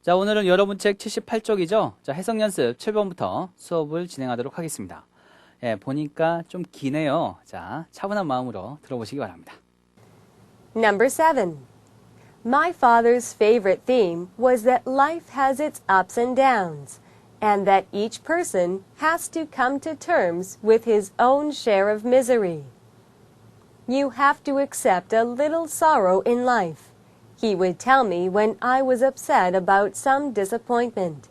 자, 오늘은 여러분 책 78쪽이죠. 자, 해석 연습 7번부터 수업을 진행하도록 하겠습니다. 예, 보니까 좀 기네요. 자, 차분한 마음으로 들어보시기 바랍니다. Number 7. My father's favorite theme was that life has its ups and downs, and that each person has to come to terms with his own share of misery. You have to accept a little sorrow in life, he would tell me when I was upset about some disappointment.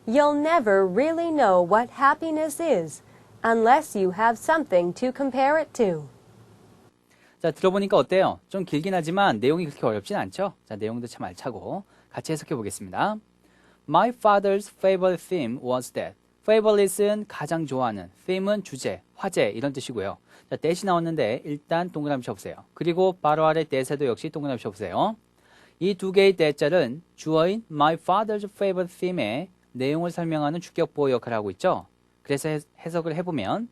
You'll never really know what happiness is unless you have something to compare it to. 자, 들어보니까 어때요? 좀 길긴 하지만 내용이 그렇게 어렵진 않죠? 자, 내용도 참 알차고 같이 해석해 보겠습니다. My father's favorite theme was that. Favorite은 가장 좋아하는, theme은 주제, 화제 이런 뜻이고요. 자, that이 나왔는데 일단 동그라미 쳐보세요. 그리고 바로 아래 that에도 역시 동그라미 쳐보세요. 이 두 개의 that자는 주어인 my father's favorite theme의 내용을 설명하는 주격보호 역할을 하고 있죠. 그래서 해석을 해보면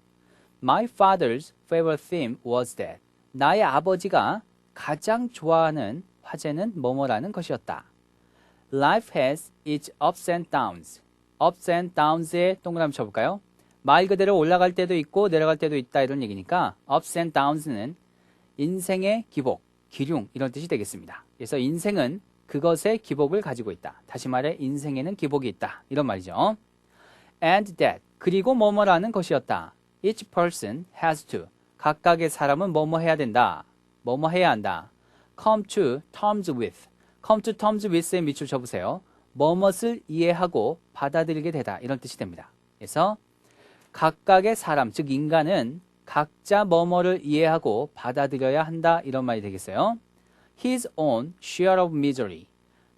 My father's favorite theme was that. 나의 아버지가 가장 좋아하는 화제는 뭐뭐라는 것이었다. Life has its ups and downs. ups and downs에 동그라미 쳐볼까요? 말 그대로 올라갈 때도 있고 내려갈 때도 있다 이런 얘기니까 ups and downs는 인생의 기복, 기륭 이런 뜻이 되겠습니다. 그래서 인생은 그것의 기복을 가지고 있다. 다시 말해 인생에는 기복이 있다. 이런 말이죠. And that, 그리고 뭐뭐라는 것이었다. Each person has to. 각각의 사람은 뭐뭐 해야 된다. 뭐뭐 해야 한다. Come to terms with. Come to terms with에 밑줄 쳐보세요. 뭐뭇을 이해하고 받아들이게 되다. 이런 뜻이 됩니다. 그래서 각각의 사람, 즉 인간은 각자 뭐뭐를 이해하고 받아들여야 한다. 이런 말이 되겠어요. His own share of misery.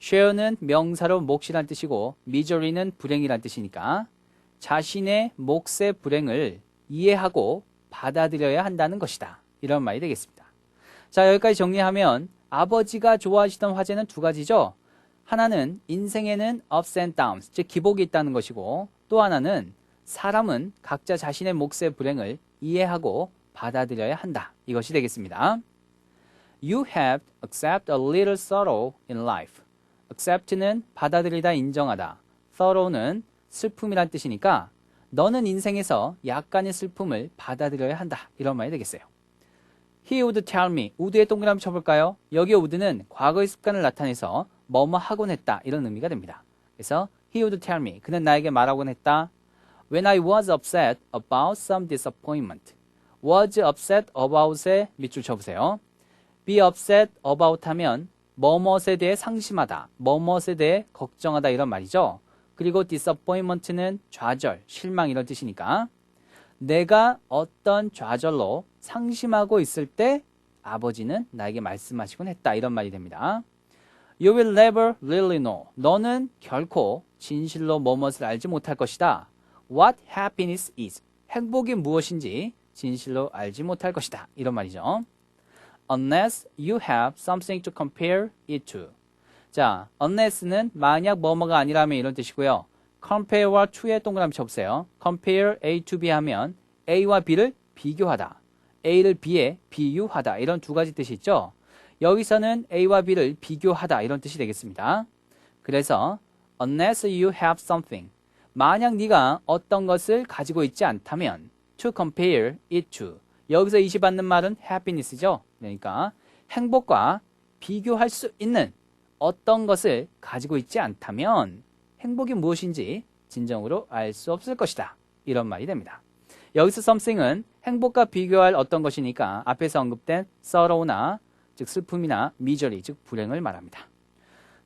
share는 명사로 몫이란 뜻이고 misery는 불행이란 뜻이니까 자신의 몫의 불행을 이해하고 받아들여야 한다는 것이다. 이런 말이 되겠습니다. 자, 여기까지 정리하면 아버지가 좋아하시던 화제는 두 가지죠. 하나는 인생에는 ups and downs, 즉 기복이 있다는 것이고 또 하나는 사람은 각자 자신의 몫의 불행을 이해하고 받아들여야 한다. 이것이 되겠습니다. You have to accept a little sorrow in life. accept는 받아들이다, 인정하다. thorough는 슬픔이란 뜻이니까 너는 인생에서 약간의 슬픔을 받아들여야 한다. 이런 말이 되겠어요. He would tell me. would에 동그라미 쳐볼까요? 여기 would는 과거의 습관을 나타내서 뭐뭐 하곤 했다. 이런 의미가 됩니다. 그래서 He would tell me. 그는 나에게 말하곤 했다. When I was upset about some disappointment. was upset about에 밑줄 쳐보세요. be upset about 하면 뭐뭇에 대해 상심하다. 뭐뭇에 대해 걱정하다 이런 말이죠. 그리고 disappointment는 좌절, 실망 이런 뜻이니까 내가 어떤 좌절로 상심하고 있을 때 아버지는 나에게 말씀하시곤 했다. 이런 말이 됩니다. You will never really know. 너는 결코 진실로 뭐뭇을 알지 못할 것이다. What happiness is. 행복이 무엇인지 진실로 알지 못할 것이다. 이런 말이죠. Unless you have something to compare it to. 자, unless는 만약 뭐뭐가 아니라면 이런 뜻이고요. compare와 to에 동그라미 쳐보세요. compare A to B 하면 A와 B를 비교하다. A를 B에 비유하다. 이런 두 가지 뜻이 있죠. 여기서는 A와 B를 비교하다. 이런 뜻이 되겠습니다. 그래서 unless you have something. 만약 네가 어떤 것을 가지고 있지 않다면 to compare it to. 여기서 이시 받는 말은 happiness죠. 그러니까 행복과 비교할 수 있는 어떤 것을 가지고 있지 않다면 행복이 무엇인지 진정으로 알 수 없을 것이다. 이런 말이 됩니다. 여기서 something은 행복과 비교할 어떤 것이니까 앞에서 언급된 sorrow나 즉 슬픔이나 misery 즉 불행을 말합니다.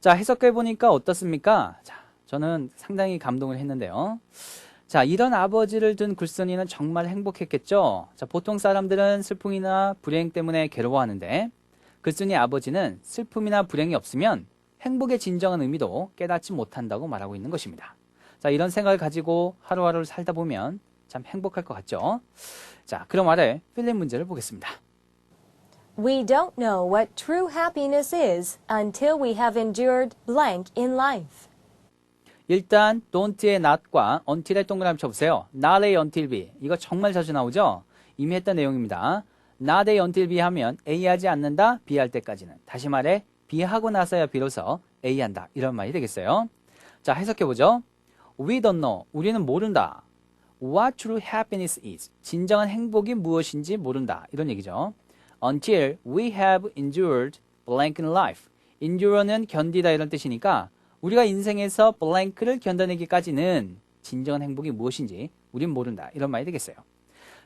자, 해석해보니까 어떻습니까? 자, 저는 상당히 감동을 했는데요. 자, 이런 아버지를 둔 글쓴이는 정말 행복했겠죠. 자, 보통 사람들은 슬픔이나 불행 때문에 괴로워하는데 글쓴이 아버지는 슬픔이나 불행이 없으면 행복의 진정한 의미도 깨닫지 못한다고 말하고 있는 것입니다. 자, 이런 생각을 가지고 하루하루를 살다 보면 참 행복할 것 같죠? 자, 그럼 아래 필링 문제를 보겠습니다. We don't know what true happiness is until we have endured blank in life. 일단 don't의 not과 until의 동그라미 쳐보세요. not A until B. 이거 정말 자주 나오죠? 이미 했던 내용입니다. not A until B 하면 A 하지 않는다, B 할 때까지는. 다시 말해 B 하고 나서야 비로소 A 한다. 이런 말이 되겠어요. 자, 해석해보죠. We don't know. 우리는 모른다. What true happiness is. 진정한 행복이 무엇인지 모른다. 이런 얘기죠. Until we have endured blank in life. endure는 견디다 이런 뜻이니까 우리가 인생에서 blank를 견뎌내기까지는 진정한 행복이 무엇인지 우린 모른다. 이런 말이 되겠어요.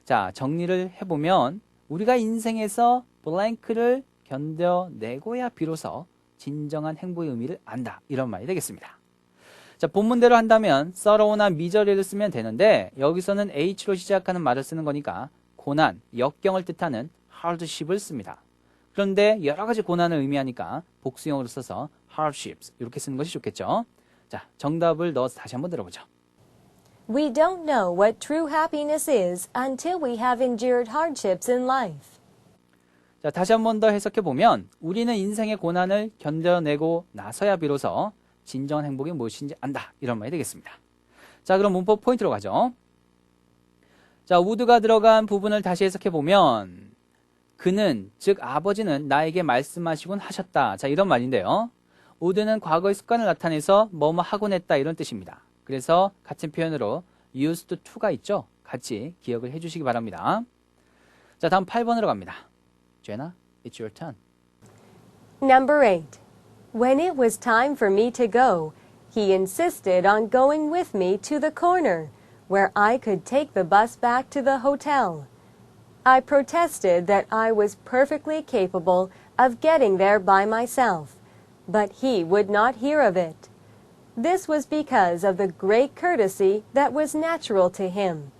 자, 정리를 해보면 우리가 인생에서 blank를 견뎌내고야 비로소 진정한 행복의 의미를 안다. 이런 말이 되겠습니다. 자, 본문대로 한다면 sorrow나 misery를 쓰면 되는데 여기서는 H로 시작하는 말을 쓰는 거니까 고난, 역경을 뜻하는 hardship을 씁니다. 그런데 여러 가지 고난을 의미하니까 복수형으로 써서 hardships 이렇게 쓰는 것이 좋겠죠. 자, 정답을 넣어서 다시 한번 들어보죠. We don't know what true happiness is until we have endured hardships in life. 자, 다시 한번 더 해석해보면 우리는 인생의 고난을 견뎌내고 나서야 비로소 진정한 행복이 무엇인지 안다. 이런 말이 되겠습니다. 자, 그럼 문법 포인트로 가죠. 자, would가 들어간 부분을 다시 해석해보면 그는, 즉 아버지는 나에게 말씀하시곤 하셨다. 자, 이런 말인데요. would는 과거의 습관을 나타내서 뭐뭐 하곤 했다 이런 뜻입니다. 그래서 같은 표현으로 used to가 있죠. 같이 기억을 해주시기 바랍니다. 자, 다음 8번으로 갑니다. Jenna, it's your turn. Number 8. When it was time for me to go, he insisted on going with me to the corner, where I could take the bus back to the hotel. I protested that I was perfectly capable of getting there by myself, but he would not hear of it. This was because of the great courtesy that was natural to him,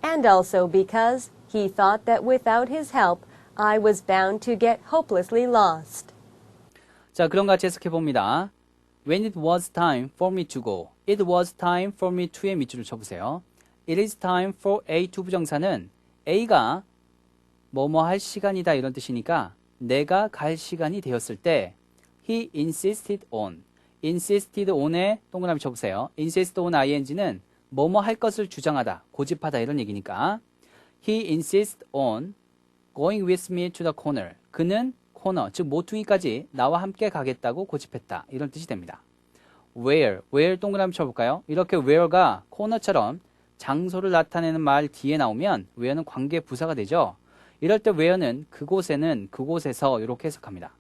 and also because he thought that without his help, I was bound to get hopelessly lost. 자, 그럼 같이 해석해 봅니다. When it was time for me to go. It was time for me to의 밑줄을 쳐보세요. It is time for A to 부정사는 A가 뭐뭐 할 시간이다 이런 뜻이니까 내가 갈 시간이 되었을 때 he insisted on. insisted on에 동그라미 쳐보세요. insist on ing는 뭐뭐 할 것을 주장하다, 고집하다 이런 얘기니까 he insisted on going with me to the corner. 그는 코너, 즉 모퉁이까지 나와 함께 가겠다고 고집했다. 이런 뜻이 됩니다. where 동그라미 쳐볼까요? 이렇게 where가 코너처럼 장소를 나타내는 말 뒤에 나오면 where는 관계 부사가 되죠. 이럴 때 where는 그곳에는 그곳에서 이렇게 해석합니다.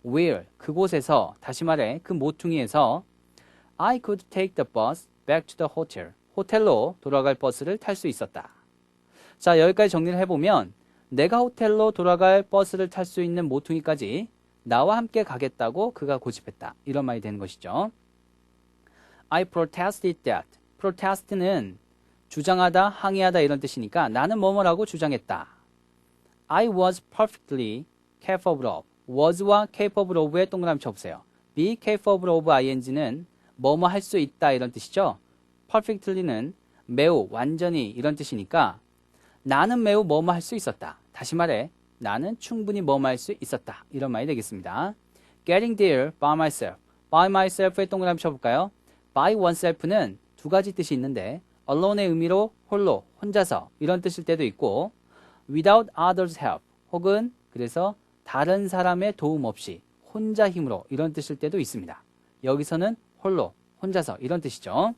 where, 그곳에서, 다시 말해 그 모퉁이에서 I could take the bus back to the hotel. 호텔로 돌아갈 버스를 탈 수 있었다. 자, 여기까지 정리를 해보면 내가 호텔로 돌아갈 버스를 탈 수 있는 모퉁이까지 나와 함께 가겠다고 그가 고집했다. 이런 말이 되는 것이죠. I protested that. protest는 주장하다, 항의하다 이런 뜻이니까 나는 뭐뭐라고 주장했다. I was perfectly capable of. was와 capable of의 동그라미 쳐보세요. be capable of ing는 뭐뭐 할 수 있다 이런 뜻이죠. perfectly는 매우, 완전히 이런 뜻이니까 나는 매우 뭐뭐 할 수 있었다. 다시 말해 나는 충분히 뭐뭐 할 수 있었다. 이런 말이 되겠습니다. Getting there by myself. by myself의 동그라미 쳐볼까요? by oneself는 두 가지 뜻이 있는데 alone의 의미로 홀로, 혼자서 이런 뜻일 때도 있고 without others help 혹은 그래서 다른 사람의 도움 없이 혼자 힘으로 이런 뜻일 때도 있습니다. 여기서는 홀로, 혼자서 이런 뜻이죠.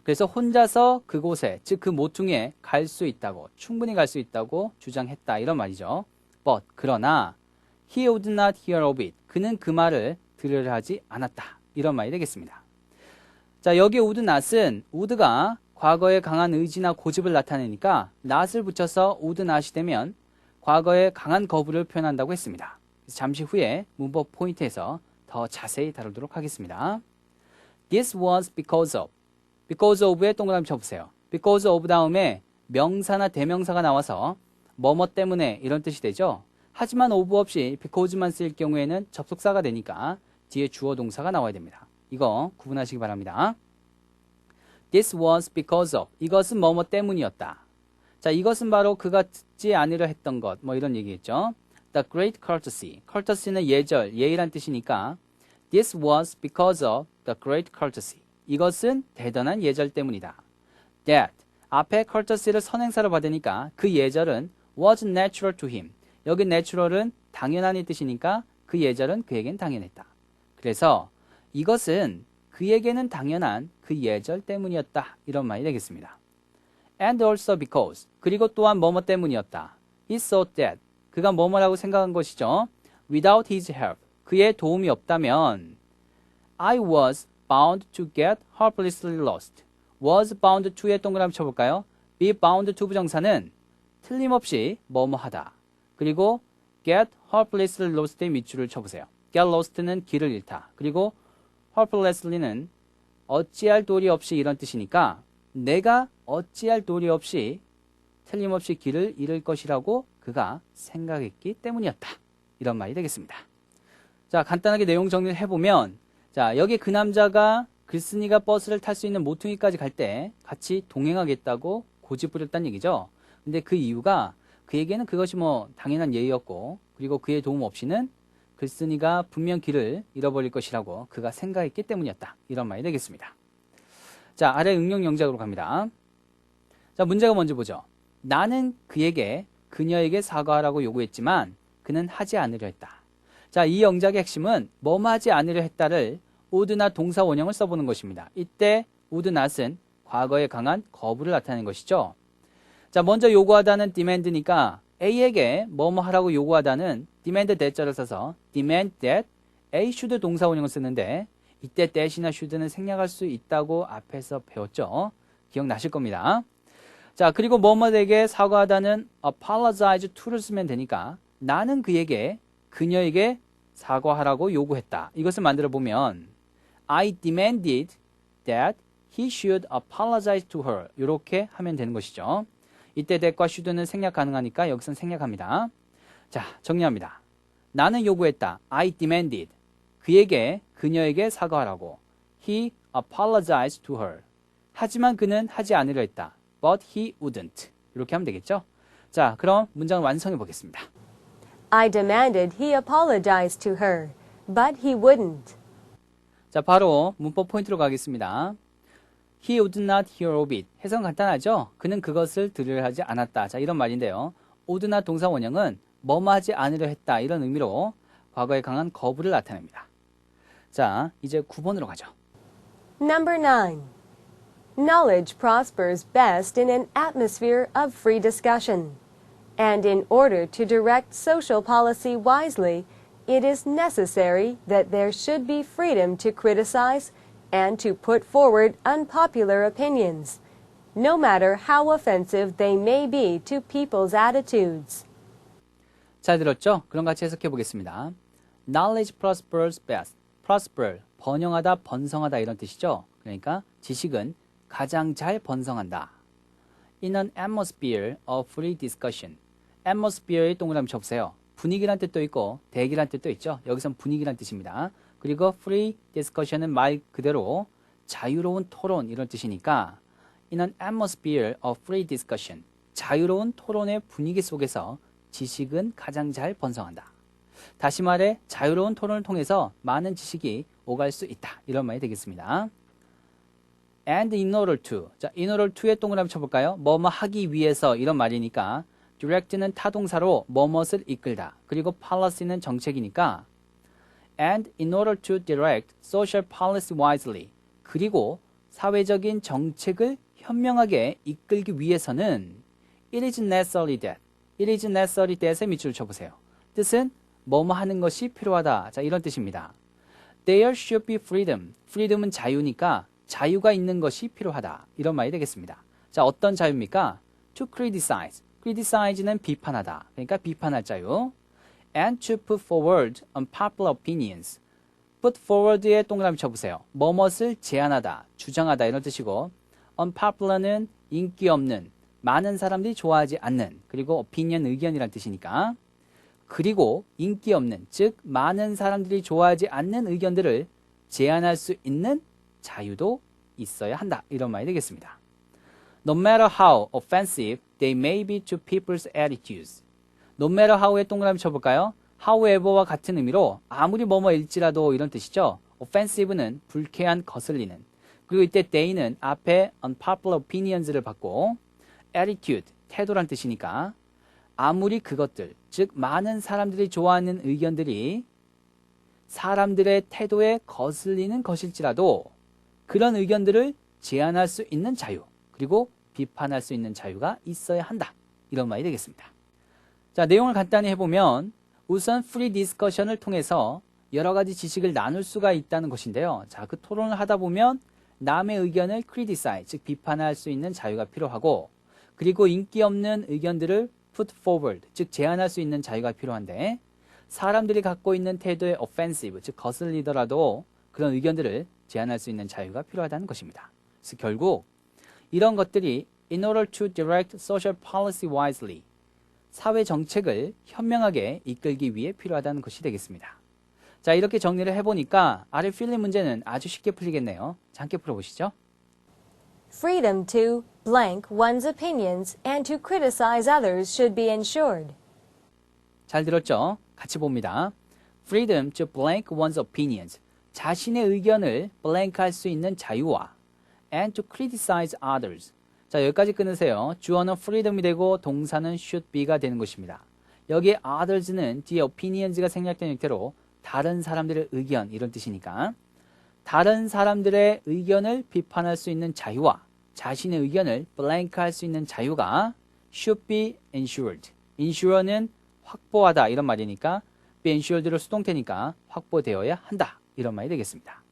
그래서 혼자서 그곳에, 즉 그 모퉁이에 갈 수 있다고, 충분히 갈 수 있다고 주장했다 이런 말이죠. But, 그러나 he would not hear of it. 그는 그 말을 들으려 하지 않았다. 이런 말이 되겠습니다. 자, 여기 would not은 would가 과거의 강한 의지나 고집을 나타내니까 not을 붙여서 would not이 되면 과거의 강한 거부를 표현한다고 했습니다. 그래서 잠시 후에 문법 포인트에서 더 자세히 다루도록 하겠습니다. This was because of. because of의 동그라미 쳐보세요. because of 다음에 명사나 대명사가 나와서 뭐뭐 때문에 이런 뜻이 되죠. 하지만 of 없이 because만 쓰일 경우에는 접속사가 되니까 뒤에 주어 동사가 나와야 됩니다. 이거 구분하시기 바랍니다. This was because of. 이것은 뭐뭐 때문이었다. 자, 이것은 바로 그가 듣지 않으려 했던 것, 뭐 이런 얘기겠죠. The great courtesy. courtesy는 예절, 예의란 뜻이니까 This was because of the great courtesy. 이것은 대단한 예절 때문이다. That. 앞에 courtesy를 선행사로 받으니까 그 예절은 was natural to him. 여기 natural은 당연한이 뜻이니까 그 예절은 그에겐 당연했다. 그래서 이것은 그에게는 당연한 그 예절 때문이었다. 이런 말이 되겠습니다. And also because. 그리고 또한 뭐뭐 때문이었다. He thought that. 그가 뭐뭐라고 생각한 것이죠. Without his help. 그의 도움이 없다면 I was bound to get hopelessly lost. was bound to에 동그라미 쳐볼까요? be bound to 부정사는 틀림없이 뭐뭐하다. 그리고 get hopelessly lost의 밑줄을 쳐보세요. get lost는 길을 잃다. 그리고 hopelessly는 어찌할 도리 없이 이런 뜻이니까 내가 어찌할 도리 없이 틀림없이 길을 잃을 것이라고 그가 생각했기 때문이었다. 이런 말이 되겠습니다. 자, 간단하게 내용 정리를 해보면 자, 여기 그 남자가 글쓴이가 버스를 탈 수 있는 모퉁이까지 갈 때 같이 동행하겠다고 고집부렸다는 얘기죠. 근데 그 이유가 그에게는 그것이 뭐 당연한 예의였고 그리고 그의 도움 없이는 글쓴이가 분명 길을 잃어버릴 것이라고 그가 생각했기 때문이었다. 이런 말이 되겠습니다. 자, 아래 응용 영작으로 갑니다. 자, 문제가 먼저 보죠. 나는 그녀에게 사과하라고 요구했지만 그는 하지 않으려 했다. 자, 이 영작의 핵심은 뭐뭐 하지 않으려 했다를 would not 동사 원형을 써보는 것입니다. 이때 would not은 과거에 강한 거부를 나타내는 것이죠. 자, 먼저 요구하다는 demand니까 A에게 뭐뭐 하라고 요구하다는 demand that자를 써서 demand that A should 동사 원형을 쓰는데 이때 that이나 should는 생략할 수 있다고 앞에서 배웠죠. 기억나실 겁니다. 자, 그리고 뭐뭐에게 사과하다는 apologize to를 쓰면 되니까 나는 그녀에게 사과하라고 요구했다. 이것을 만들어 보면 I demanded that he should apologize to her. 이렇게 하면 되는 것이죠. 이때 that과 should는 생략 가능하니까 여기서는 생략합니다. 자, 정리합니다. 나는 요구했다. I demanded. 그녀에게 사과하라고. He apologized to her. 하지만 그는 하지 않으려 했다. But he wouldn't. 이렇게 하면 되겠죠? 자, 그럼 문장을 완성해 보겠습니다. I demanded he apologize to her, but he wouldn't. 자, 바로 문법 포인트로 가겠습니다. He would not hear of it. 해석은 간단하죠? 그는 그것을 들으려 하지 않았다. 자, 이런 말인데요. would not 동사 원형은 뭐뭐 하지 않으려 했다. 이런 의미로 과거에 강한 거부를 나타냅니다. 자, 이제 9번으로 가죠. Number 9. Knowledge prospers best in an atmosphere of free discussion. And in order to direct social policy wisely, it is necessary that there should be freedom to criticize and to put forward unpopular opinions, no matter how offensive they may be to people's attitudes. 잘 들었죠? 그럼 같이 해석해 보겠습니다. Knowledge prospers best. prosper, 번영하다, 번성하다 이런 뜻이죠. 그러니까 지식은 가장 잘 번성한다. In an atmosphere of free discussion. atmosphere의 동그라미 쳐보세요. 분위기란 뜻도 있고 대기란 뜻도 있죠. 여기선 분위기란 뜻입니다. 그리고 free discussion은 말 그대로 자유로운 토론 이런 뜻이니까 in an atmosphere of free discussion. 자유로운 토론의 분위기 속에서 지식은 가장 잘 번성한다. 다시 말해 자유로운 토론을 통해서 많은 지식이 오갈 수 있다. 이런 말이 되겠습니다. And in order to. 자, in order to의 동그라미 쳐볼까요? 뭐뭐 하기 위해서 이런 말이니까 direct는 타동사로 뭐뭇을 이끌다. 그리고 policy는 정책이니까 and in order to direct social policy wisely. 그리고 사회적인 정책을 현명하게 이끌기 위해서는 it is necessary that. it is necessary that의 밑줄을 쳐보세요. 뜻은 뭐뭐 하는 것이 필요하다. 자, 이런 뜻입니다. There should be freedom. freedom은 자유니까 자유가 있는 것이 필요하다. 이런 말이 되겠습니다. 자, 어떤 자유입니까? To criticize. criticize는 비판하다. 그러니까 비판할 자유. And to put forward unpopular opinions. put forward에 동그라미 쳐보세요. 뭐뭇을 제안하다, 주장하다 이런 뜻이고 unpopular는 인기 없는, 많은 사람들이 좋아하지 않는, 그리고 opinion 의견이란 뜻이니까 그리고 인기 없는, 즉 많은 사람들이 좋아하지 않는 의견들을 제안할 수 있는 자유도 있어야 한다. 이런 말이 되겠습니다. No matter how offensive they may be to people's attitudes. No matter how의 동그라미 쳐볼까요? however와 같은 의미로 아무리 뭐뭐일지라도 이런 뜻이죠. offensive는 불쾌한, 거슬리는. 그리고 이때 they는 앞에 unpopular opinions를 받고 attitude, 태도란 뜻이니까 아무리 그것들, 즉 많은 사람들이 좋아하는 의견들이 사람들의 태도에 거슬리는 것일지라도 그런 의견들을 제안할 수 있는 자유, 그리고 비판할 수 있는 자유가 있어야 한다. 이런 말이 되겠습니다. 자, 내용을 간단히 해보면 우선 프리 디스커션을 통해서 여러 가지 지식을 나눌 수가 있다는 것인데요. 자, 그 토론을 하다 보면 남의 의견을 criticize, 즉 비판할 수 있는 자유가 필요하고, 그리고 인기 없는 의견들을 put forward, 즉 제안할 수 있는 자유가 필요한데, 사람들이 갖고 있는 태도에 offensive, 즉 거슬리더라도 그런 의견들을 제안할 수 있는 자유가 필요하다는 것입니다. 그래서 결국 이런 것들이 in order to direct social policy wisely, 사회 정책을 현명하게 이끌기 위해 필요하다는 것이 되겠습니다. 자, 이렇게 정리를 해보니까 아래 필름 문제는 아주 쉽게 풀리겠네요. 자, 함께 풀어보시죠. Freedom to blank one's opinions and to criticize others should be ensured. 잘 들었죠? 같이 봅니다. Freedom to blank one's opinions, 자신의 의견을 blank 할 수 있는 자유와 and to criticize others. 자, 여기까지 끊으세요. 주어는 freedom이 되고 동사는 should be가 되는 것입니다. 여기에 others는 뒤에 opinions가 생략된 형태로 다른 사람들의 의견, 이런 뜻이니까 다른 사람들의 의견을 비판할 수 있는 자유와 자신의 의견을 blank 할 수 있는 자유가 should be ensured. ensure는 확보하다 이런 말이니까 be ensured로 수동태니까 확보되어야 한다 이런 말이 되겠습니다.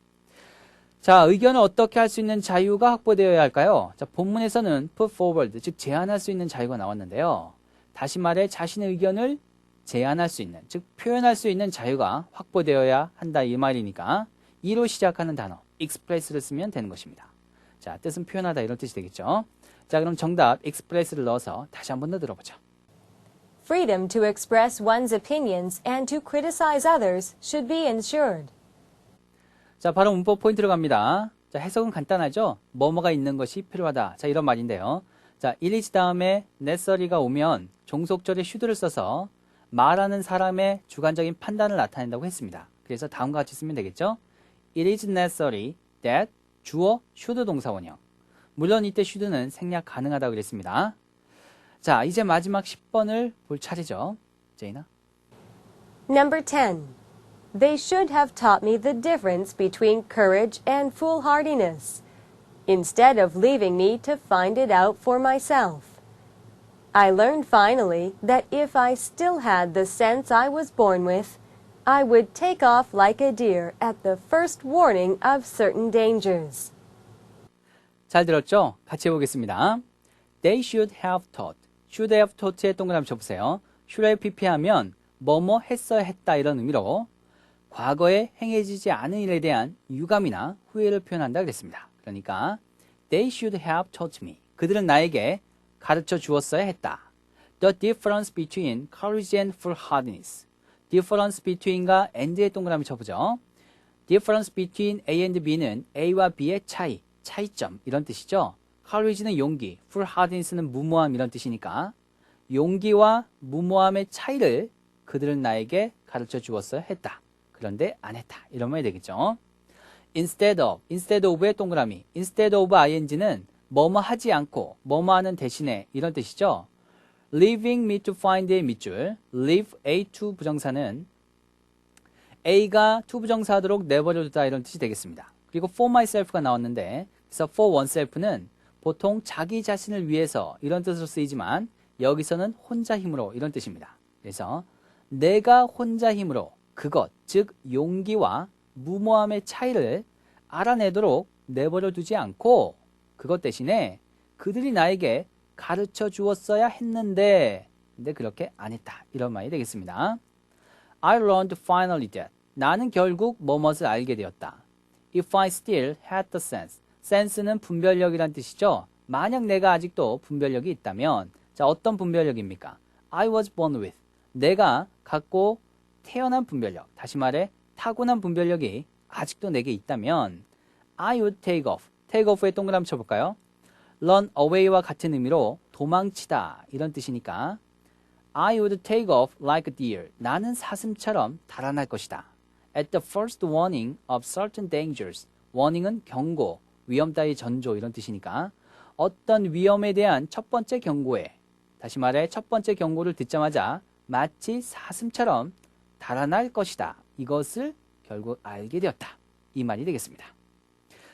자, 의견을 어떻게 할 수 있는 자유가 확보되어야 할까요? 자, 본문에서는 put forward, 즉 제안할 수 있는 자유가 나왔는데요. 다시 말해 자신의 의견을 제안할 수 있는, 즉 표현할 수 있는 자유가 확보되어야 한다 이 말이니까 이로 시작하는 단어 express를 쓰면 되는 것입니다. 자, 뜻은 표현하다 이런 뜻이 되겠죠. 자, 그럼 정답 express를 넣어서 다시 한 번 더 들어보죠. Freedom to express one's opinions and to criticize others should be ensured. 자, 바로 문법 포인트로 갑니다. 자, 해석은 간단하죠? 뭐뭐가 있는 것이 필요하다. 자, 이런 말인데요. 자, it is 다음에 necessary가 오면 종속절에 should를 써서 말하는 사람의 주관적인 판단을 나타낸다고 했습니다. 그래서 다음과 같이 쓰면 되겠죠? It is necessary that 주어 should 동사원형. 물론 이때 should는 생략 가능하다고 그랬습니다. 자, 이제 마지막 10번을 볼 차례죠. 제이나. Number 10. They should have taught me the difference between courage and foolhardiness, instead of leaving me to find it out for myself. I learned finally that if I still had the sense I was born with, I would take off like a deer at the first warning of certain dangers. 잘 들었죠? 같이 해보겠습니다. They should have taught. should have taught에 동그라미 쳐보세요. should have pp하면 뭐뭐 했어야 했다 이런 의미로 과거에 행해지지 않은 일에 대한 유감이나 후회를 표현한다 그랬습니다. 그러니까 They should have taught me. 그들은 나에게 가르쳐 주었어야 했다. The difference between courage and foolhardiness. difference between과 and에 동그라미 쳐보죠. difference between A and B는 A와 B의 차이, 차이점 이런 뜻이죠. courage는 용기, foolhardiness는 무모함 이런 뜻이니까 용기와 무모함의 차이를 그들은 나에게 가르쳐 주었어야 했다. 그런데 안 했다. 이런 말이 되겠죠. instead of의 동그라미. instead of ing는 뭐뭐 하지 않고 뭐뭐 하는 대신에 이런 뜻이죠. leaving me to find의 밑줄. leave A to 부정사는 A가 to 부정사 하도록 내버려두다 이런 뜻이 되겠습니다. 그리고 for myself가 나왔는데 그래서 for oneself는 보통 자기 자신을 위해서 이런 뜻으로 쓰이지만 여기서는 혼자 힘으로 이런 뜻입니다. 그래서 내가 혼자 힘으로 그것, 즉 용기와 무모함의 차이를 알아내도록 내버려 두지 않고 그것 대신에 그들이 나에게 가르쳐 주었어야 했는데 근데 그렇게 안 했다. 이런 말이 되겠습니다. I learned finally that. 나는 결국 뭐뭇을 알게 되었다. If I still had the sense. sense는 분별력이란 뜻이죠. 만약 내가 아직도 분별력이 있다면 자, 어떤 분별력입니까? I was born with. 내가 갖고 태어난 분별력, 다시 말해 타고난 분별력이 아직도 내게 있다면 I would take off. take off에 동그라미 쳐볼까요? run away와 같은 의미로 도망치다 이런 뜻이니까 I would take off like a deer. 나는 사슴처럼 달아날 것이다. At the first warning of certain dangers. warning은 경고, 위험 따위 전조 이런 뜻이니까 어떤 위험에 대한 첫 번째 경고에 다시 말해 첫 번째 경고를 듣자마자 마치 사슴처럼 달아날 것이다. 이것을 결국 알게 되었다. 이 말이 되겠습니다.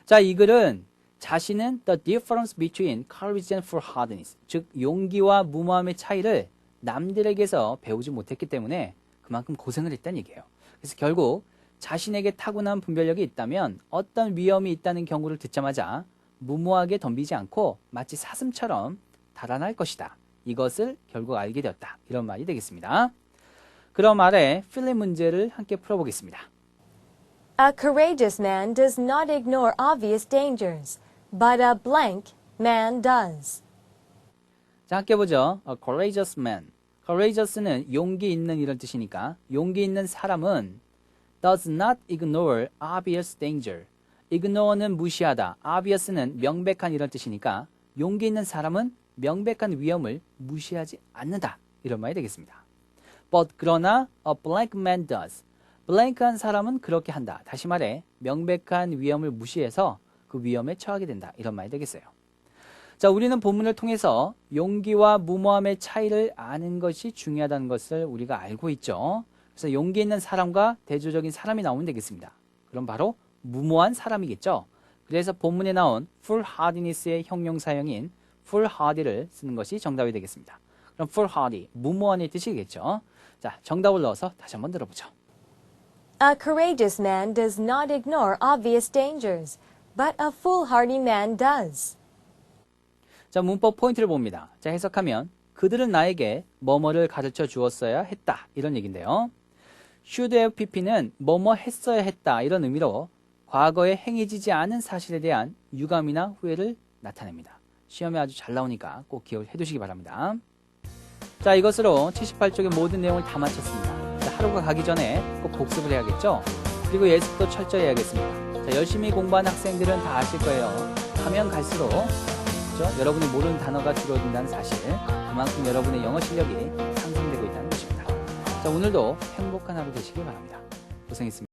자, 이 글은 자신은 the difference between courage and foolhardiness, 즉 용기와 무모함의 차이를 남들에게서 배우지 못했기 때문에 그만큼 고생을 했다는 얘기예요. 그래서 결국 자신에게 타고난 분별력이 있다면 어떤 위험이 있다는 경고를 듣자마자 무모하게 덤비지 않고 마치 사슴처럼 달아날 것이다. 이것을 결국 알게 되었다. 이런 말이 되겠습니다. 그럼 아래 필름 문제를 함께 풀어보겠습니다. A courageous man does not ignore obvious dangers, but a blank man does. 자, 함께 보죠. A courageous man. courageous는 용기 있는 이런 뜻이니까 용기 있는 사람은 does not ignore obvious danger. ignore는 무시하다. obvious는 명백한 이런 뜻이니까 용기 있는 사람은 명백한 위험을 무시하지 않는다. 이런 말이 되겠습니다. But 그러나 a blank man does. 블랭크한 사람은 그렇게 한다. 다시 말해 명백한 위험을 무시해서 그 위험에 처하게 된다. 이런 말이 되겠어요. 자, 우리는 본문을 통해서 용기와 무모함의 차이를 아는 것이 중요하다는 것을 우리가 알고 있죠. 그래서 용기 있는 사람과 대조적인 사람이 나오면 되겠습니다. 그럼 바로 무모한 사람이겠죠. 그래서 본문에 나온 foolhardiness의 형용사형인 foolhardy를 쓰는 것이 정답이 되겠습니다. 그럼 foolhardy, 무모한의 뜻이겠죠. 자, 정답을 넣어서 다시 한번 들어보죠. A courageous man does not ignore obvious dangers, but a foolhardy man does. 자, 문법 포인트를 봅니다. 자, 해석하면 그들은 나에게 뭐뭐를 가르쳐 주었어야 했다. 이런 얘기인데요. should have pp는 뭐뭐 했어야 했다. 이런 의미로 과거에 행해지지 않은 사실에 대한 유감이나 후회를 나타냅니다. 시험에 아주 잘 나오니까 꼭 기억을 해두시기 바랍니다. 자, 이것으로 78쪽의 모든 내용을 다 마쳤습니다. 자, 하루가 가기 전에 꼭 복습을 해야겠죠? 그리고 예습도 철저히 해야겠습니다. 자, 열심히 공부한 학생들은 다 아실 거예요. 가면 갈수록 그렇죠? 여러분이 모르는 단어가 줄어든다는 사실, 그만큼 여러분의 영어 실력이 상승되고 있다는 것입니다. 자, 오늘도 행복한 하루 되시길 바랍니다. 고생했습니다.